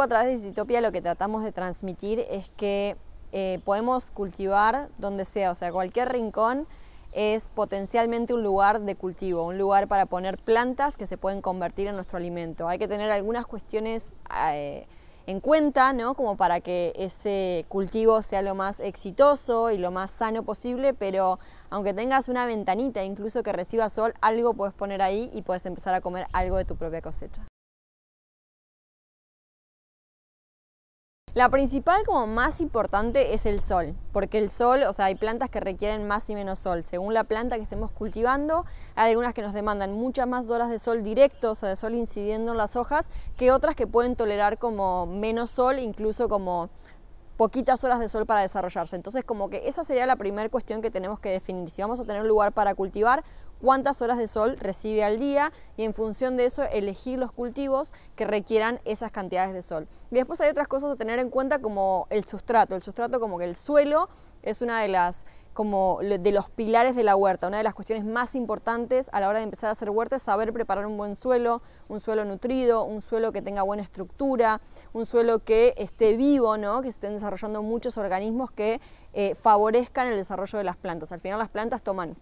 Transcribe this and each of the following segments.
A través de Easytopia lo que tratamos de transmitir es que podemos cultivar donde sea, o sea, cualquier rincón es potencialmente un lugar de cultivo, un lugar para poner plantas que se pueden convertir en nuestro alimento. Hay que tener algunas cuestiones en cuenta, ¿no? Como para que ese cultivo sea lo más exitoso y lo más sano posible, pero aunque tengas una ventanita, incluso que reciba sol, algo puedes poner ahí y puedes empezar a comer algo de tu propia cosecha. La principal, como más importante, es el sol, porque el sol, o sea, hay plantas que requieren más y menos sol. Según la planta que estemos cultivando, hay algunas que nos demandan muchas más horas de sol directo, o sea, de sol incidiendo en las hojas, que otras que pueden tolerar como menos sol, incluso como poquitas horas de sol para desarrollarse. Entonces, como que esa sería la primera cuestión que tenemos que definir. Si vamos a tener un lugar para cultivar, cuántas horas de sol recibe al día y en función de eso elegir los cultivos que requieran esas cantidades de sol. Y después hay otras cosas a tener en cuenta como el sustrato. El sustrato, como que el suelo es una de las como de los pilares de la huerta. Una de las cuestiones más importantes a la hora de empezar a hacer huerta es saber preparar un buen suelo, un suelo nutrido, un suelo que tenga buena estructura, un suelo que esté vivo, ¿no? Que se estén desarrollando muchos organismos que favorezcan el desarrollo de las plantas. Al final las plantas toman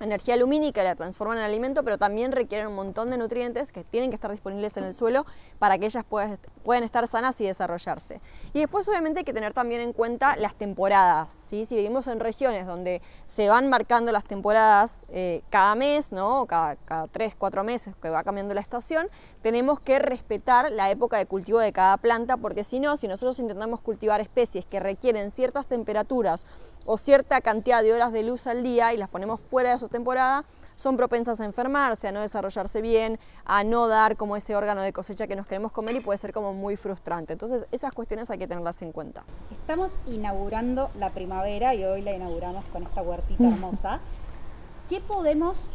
energía lumínica y la transforman en alimento, pero también requieren un montón de nutrientes que tienen que estar disponibles en el suelo para que ellas puedan estar sanas y desarrollarse. Y después obviamente hay que tener también en cuenta las temporadas, ¿sí? Si vivimos en regiones donde se van marcando las temporadas cada mes, ¿no? Cada 3, 4 meses que va cambiando la estación, tenemos que respetar la época de cultivo de cada planta, porque si no, si nosotros intentamos cultivar especies que requieren ciertas temperaturas o cierta cantidad de horas de luz al día y las ponemos fuera de su temporada, son propensas a enfermarse, a no desarrollarse bien, a no dar como ese órgano de cosecha que nos queremos comer y puede ser como muy frustrante. Entonces esas cuestiones hay que tenerlas en cuenta. Estamos inaugurando la primavera y hoy la inauguramos con esta huertita hermosa. ¿Qué podemos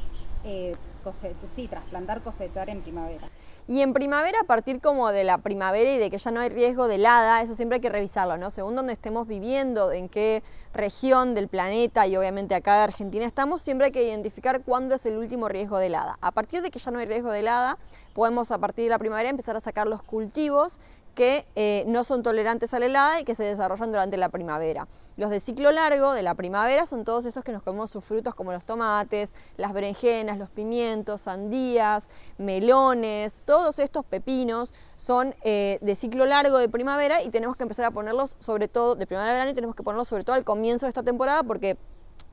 trasplantar, cosechar en primavera? Y en primavera, a partir como de la primavera y de que ya no hay riesgo de helada, eso siempre hay que revisarlo, ¿no? Según donde estemos viviendo, en qué región del planeta y obviamente acá de Argentina estamos, siempre hay que identificar cuándo es el último riesgo de helada. A partir de que ya no hay riesgo de helada, podemos a partir de la primavera empezar a sacar los cultivos que no son tolerantes a la helada y que se desarrollan durante la primavera. Los de ciclo largo de la primavera son todos estos que nos comemos sus frutos, como los tomates, las berenjenas, los pimientos, sandías, melones, todos estos pepinos son de ciclo largo de primavera y tenemos que empezar a ponerlos sobre todo de primavera a verano y tenemos que ponerlos sobre todo al comienzo de esta temporada porque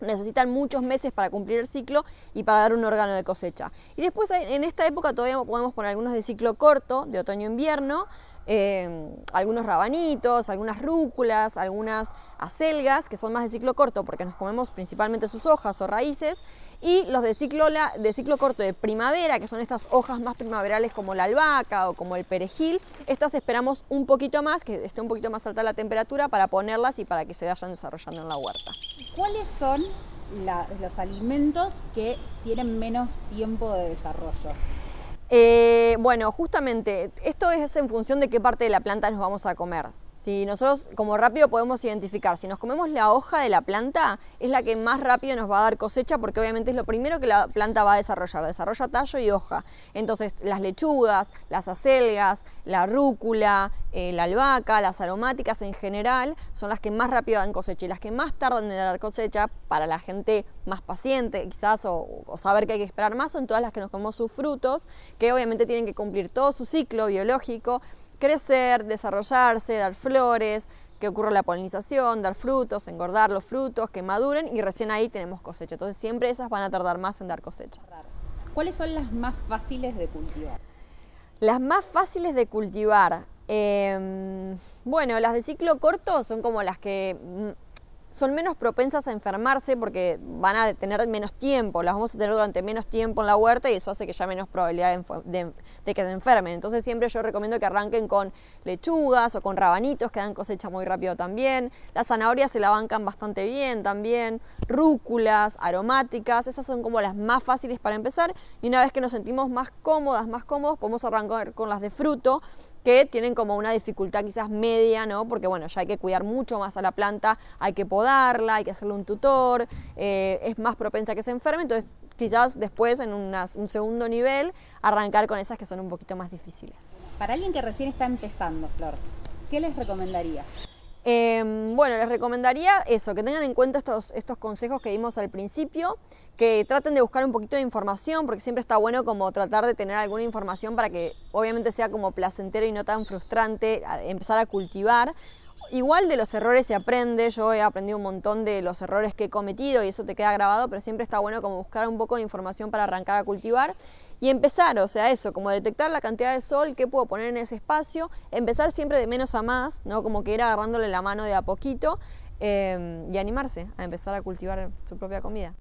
necesitan muchos meses para cumplir el ciclo y para dar un órgano de cosecha. Y después en esta época todavía podemos poner algunos de ciclo corto, de otoño-invierno, algunos rabanitos, algunas rúculas, algunas acelgas que son más de ciclo corto porque nos comemos principalmente sus hojas o raíces, y los de ciclo corto de primavera, que son estas hojas más primaverales como la albahaca o como el perejil. Estas esperamos un poquito más, que esté un poquito más alta la temperatura para ponerlas y para que se vayan desarrollando en la huerta. ¿Cuáles son los alimentos que tienen menos tiempo de desarrollo? Bueno, justamente esto es en función de qué parte de la planta nos vamos a comer. Si nosotros como rápido podemos identificar, si nos comemos la hoja de la planta, es la que más rápido nos va a dar cosecha porque obviamente es lo primero que la planta va a desarrollar, desarrolla tallo y hoja. Entonces las lechugas, las acelgas, la rúcula, la albahaca, las aromáticas en general son las que más rápido dan cosecha y las que más tardan en dar cosecha para la gente más paciente quizás o saber que hay que esperar más son todas las que nos comemos sus frutos, que obviamente tienen que cumplir todo su ciclo biológico, crecer, desarrollarse, dar flores, que ocurra la polinización, dar frutos, engordar los frutos, que maduren y recién ahí tenemos cosecha. Entonces siempre esas van a tardar más en dar cosecha. ¿Cuáles son las más fáciles de cultivar? Las más fáciles de cultivar, bueno, las de ciclo corto son como las que son menos propensas a enfermarse porque van a tener menos tiempo, las vamos a tener durante menos tiempo en la huerta y eso hace que haya menos probabilidad de que se enfermen. Entonces siempre yo recomiendo que arranquen con lechugas o con rabanitos que dan cosecha muy rápido también. Las zanahorias se la bancan bastante bien también, rúculas, aromáticas, esas son como las más fáciles para empezar y una vez que nos sentimos más cómodos, podemos arrancar con las de fruto, que tienen como una dificultad quizás media, ¿no? Porque bueno, ya hay que cuidar mucho más a la planta, hay que podarla, hay que hacerle un tutor, es más propensa a que se enferme, entonces quizás después en un segundo nivel arrancar con esas que son un poquito más difíciles. Para alguien que recién está empezando, Flor, ¿qué les recomendaría? Bueno, les recomendaría eso, que tengan en cuenta estos consejos que dimos al principio, que traten de buscar un poquito de información, porque siempre está bueno como tratar de tener alguna información para que obviamente sea como placentero y no tan frustrante empezar a cultivar. Igual de los errores se aprende, yo he aprendido un montón de los errores que he cometido y eso te queda grabado, pero siempre está bueno como buscar un poco de información para arrancar a cultivar y empezar, o sea, eso, como detectar la cantidad de sol que puedo poner en ese espacio, empezar siempre de menos a más, ¿no? Como que ir agarrándole la mano de a poquito y animarse a empezar a cultivar su propia comida.